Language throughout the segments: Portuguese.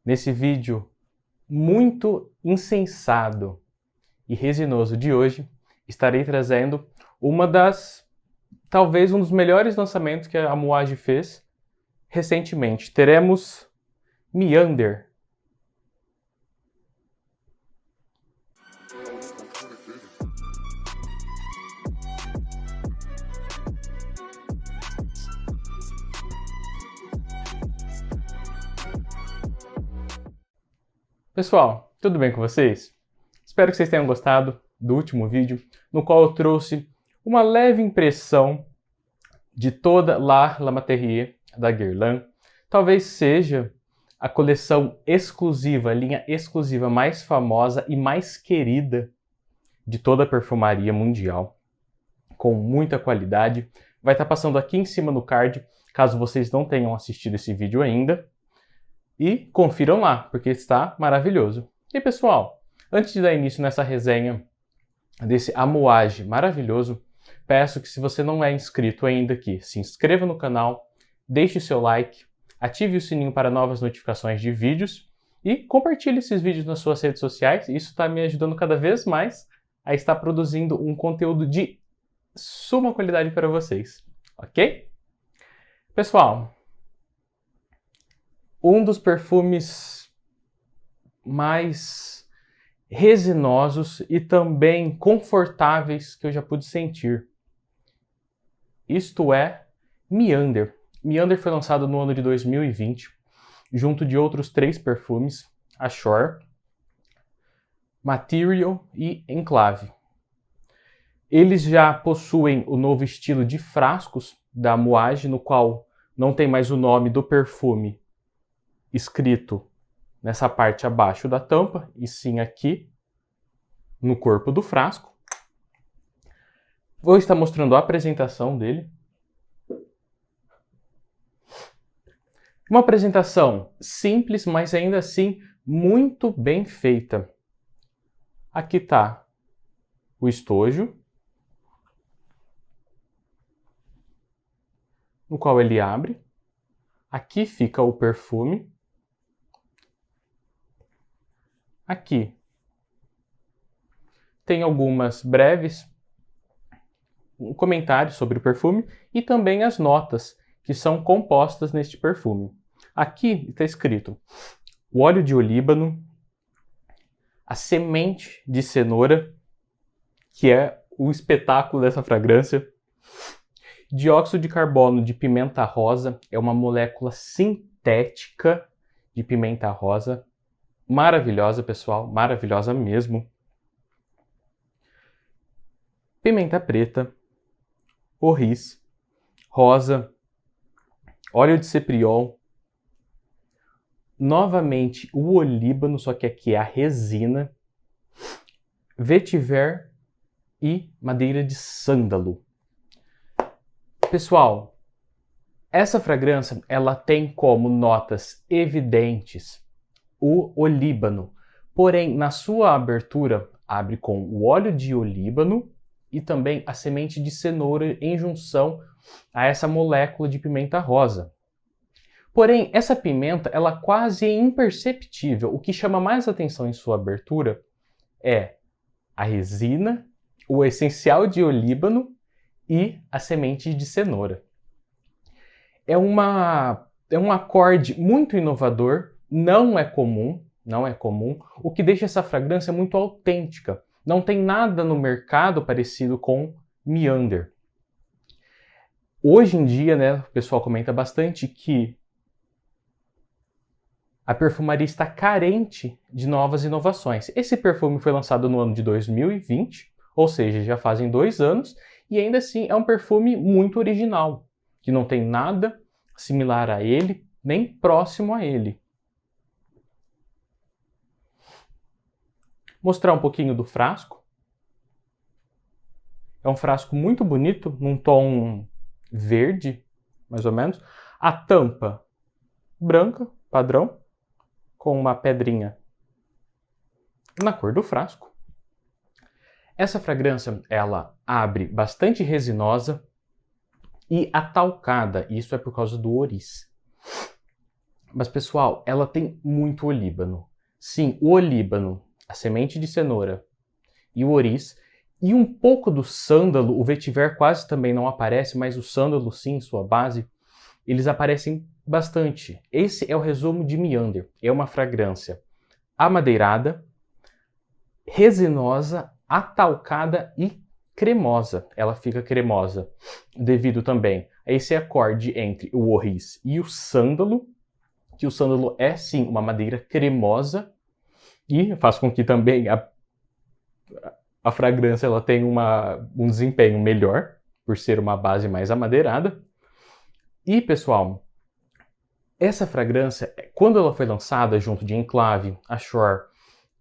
Nesse vídeo muito insensado e resinoso de hoje, estarei trazendo talvez um dos melhores lançamentos que a Moage fez recentemente. Teremos Meander. Pessoal, tudo bem com vocês? Espero que vocês tenham gostado do último vídeo, no qual eu trouxe uma leve impressão de toda La Materie da Guerlain. Talvez seja a coleção exclusiva, a linha exclusiva mais famosa e mais querida de toda a perfumaria mundial, com muita qualidade. Vai estar passando aqui em cima no card, caso vocês não tenham assistido esse vídeo ainda. E confiram lá, porque está maravilhoso. E pessoal, antes de dar início nessa resenha desse Moage maravilhoso, peço que se você não é inscrito ainda aqui, se inscreva no canal, deixe o seu like, ative o sininho para novas notificações de vídeos e compartilhe esses vídeos nas suas redes sociais. Isso está me ajudando cada vez mais a estar produzindo um conteúdo de suma qualidade para vocês, ok? Pessoal, um dos perfumes mais resinosos e também confortáveis que eu já pude sentir. Isto é Meander. Meander foi lançado no ano de 2020, junto de outros 3 perfumes, Ashore, Material e Enclave. Eles já possuem o novo estilo de frascos da Moage, no qual não tem mais o nome do perfume escrito nessa parte abaixo da tampa, e sim aqui no corpo do frasco. Vou estar mostrando a apresentação dele. Uma apresentação simples, mas ainda assim muito bem feita. Aqui está o estojo, no qual ele abre. Aqui fica o perfume. Aqui tem algumas breves comentários sobre o perfume e também as notas que são compostas neste perfume. Aqui está escrito o óleo de olíbano, a semente de cenoura, que é o espetáculo dessa fragrância, dióxido de carbono de pimenta rosa, é uma molécula sintética de pimenta rosa, maravilhosa, pessoal, maravilhosa mesmo. Pimenta preta, orris, rosa, óleo de cepriol, novamente o olíbano, só que aqui é a resina, vetiver e madeira de sândalo. Pessoal, essa fragrância ela tem como notas evidentes o olíbano, porém na sua abertura abre com o óleo de olíbano e também a semente de cenoura em junção a essa molécula de pimenta rosa. Porém, essa pimenta ela quase é imperceptível. O que chama mais atenção em sua abertura é a resina, o essencial de olíbano e a semente de cenoura. É um acorde muito inovador. Não é comum, o que deixa essa fragrância muito autêntica. Não tem nada no mercado parecido com Meander. Hoje em dia, né, o pessoal comenta bastante que a perfumaria está carente de novas inovações. Esse perfume foi lançado no ano de 2020, ou seja, já fazem 2 anos, e ainda assim é um perfume muito original, que não tem nada similar a ele, nem próximo a ele. Mostrar um pouquinho do frasco. É um frasco muito bonito, num tom verde, mais ou menos. A tampa branca, padrão, com uma pedrinha na cor do frasco. Essa fragrância, ela abre bastante resinosa e atalcada. Isso é por causa do ouriz. Mas, pessoal, ela tem muito olíbano. Sim, o olíbano, a semente de cenoura e o ouriz, e um pouco do sândalo. O vetiver quase também não aparece, mas o sândalo sim, sua base, eles aparecem bastante. Esse é o resumo de Meander. É uma fragrância amadeirada, resinosa, atalcada e cremosa. Ela fica cremosa devido também a esse acorde entre o ouriz e o sândalo, que o sândalo é sim uma madeira cremosa e faz com que também a fragrância ela tenha um desempenho melhor, por ser uma base mais amadeirada. E, pessoal, essa fragrância, quando ela foi lançada junto de Enclave, Ashore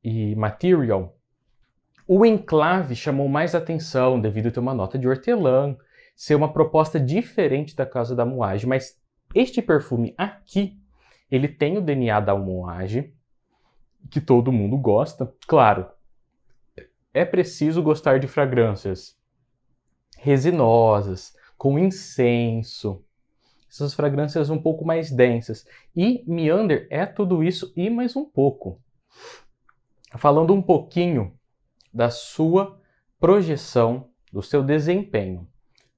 e Material, o Enclave chamou mais atenção devido a ter uma nota de hortelã, ser uma proposta diferente da Casa da Moage, mas este perfume aqui, ele tem o DNA da Moage, que todo mundo gosta. Claro, é preciso gostar de fragrâncias resinosas, com incenso, essas fragrâncias um pouco mais densas. E Meander é tudo isso e mais um pouco. Falando um pouquinho da sua projeção, do seu desempenho.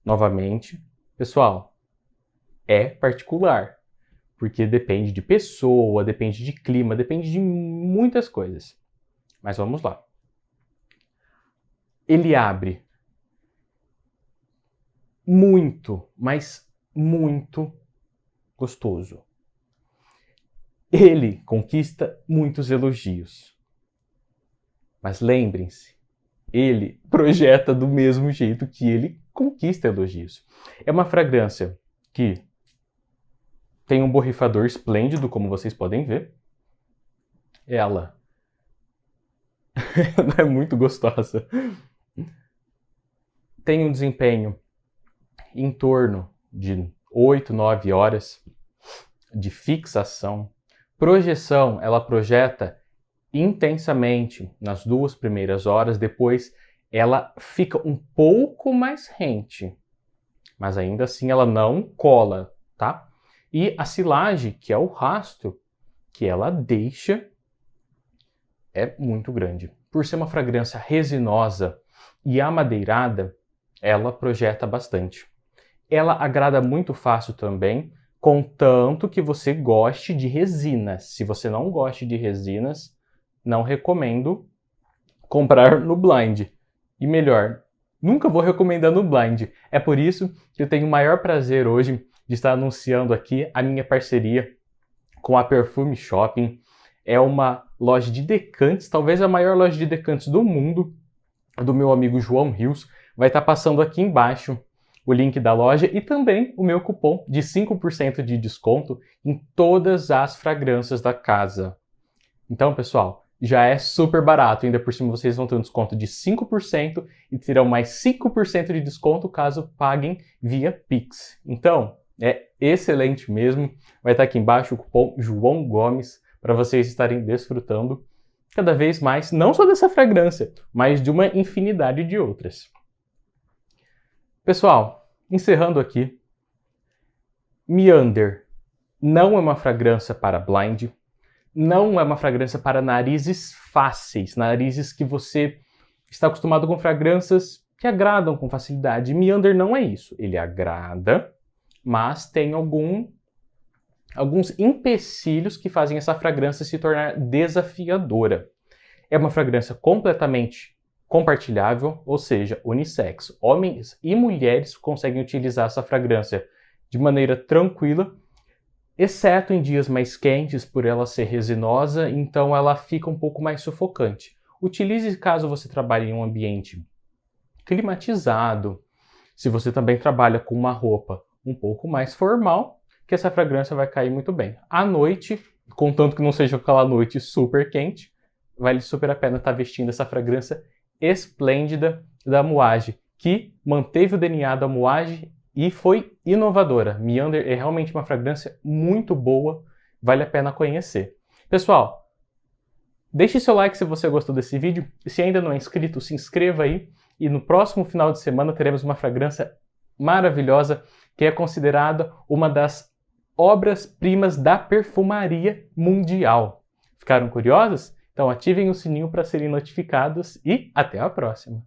Novamente, pessoal, é particular, porque depende de pessoa, depende de clima, depende de muitas coisas. Mas vamos lá. Ele abre muito, mas muito gostoso. Ele conquista muitos elogios. Mas lembrem-se, ele projeta do mesmo jeito que ele conquista elogios. É uma fragrância que tem um borrifador esplêndido, como vocês podem ver. Ela é muito gostosa. Tem um desempenho em torno de 8, 9 horas de fixação. Projeção, ela projeta intensamente nas 2 primeiras horas, depois ela fica um pouco mais rente, mas ainda assim ela não cola, tá? E a silagem, que é o rastro que ela deixa, é muito grande. Por ser uma fragrância resinosa e amadeirada, ela projeta bastante. Ela agrada muito fácil também, contanto que você goste de resinas. Se você não gosta de resinas, não recomendo comprar no blind. E melhor, nunca vou recomendar no blind. É por isso que eu tenho o maior prazer hoje de estar anunciando aqui a minha parceria com a Perfume Shopping. É uma loja de decantes, talvez a maior loja de decantes do mundo, do meu amigo João Rios. Vai estar passando aqui embaixo o link da loja e também o meu cupom de 5% de desconto em todas as fragrâncias da casa. Então, pessoal, já é super barato. Ainda por cima vocês vão ter um desconto de 5% e terão mais 5% de desconto caso paguem via Pix. Então, é excelente mesmo. Vai estar aqui embaixo o cupom João Gomes para vocês estarem desfrutando cada vez mais, não só dessa fragrância, mas de uma infinidade de outras. Pessoal, encerrando aqui, Meander não é uma fragrância para blind, não é uma fragrância para narizes fáceis, narizes que você está acostumado com fragrâncias que agradam com facilidade. Meander não é isso, ele agrada, mas tem alguns empecilhos que fazem essa fragrância se tornar desafiadora. É uma fragrância completamente compartilhável, ou seja, unissex. Homens e mulheres conseguem utilizar essa fragrância de maneira tranquila, exceto em dias mais quentes, por ela ser resinosa, então ela fica um pouco mais sufocante. Utilize caso você trabalhe em um ambiente climatizado, se você também trabalha com uma roupa um pouco mais formal, que essa fragrância vai cair muito bem. À noite, contanto que não seja aquela noite super quente, vale super a pena estar vestindo essa fragrância esplêndida da Moage, que manteve o DNA da Moage e foi inovadora. Meander é realmente uma fragrância muito boa, vale a pena conhecer. Pessoal, deixe seu like se você gostou desse vídeo. Se ainda não é inscrito, se inscreva aí. E no próximo final de semana teremos uma fragrância maravilhosa que é considerada uma das obras-primas da perfumaria mundial. Ficaram curiosos? Então ativem o sininho para serem notificados e até a próxima!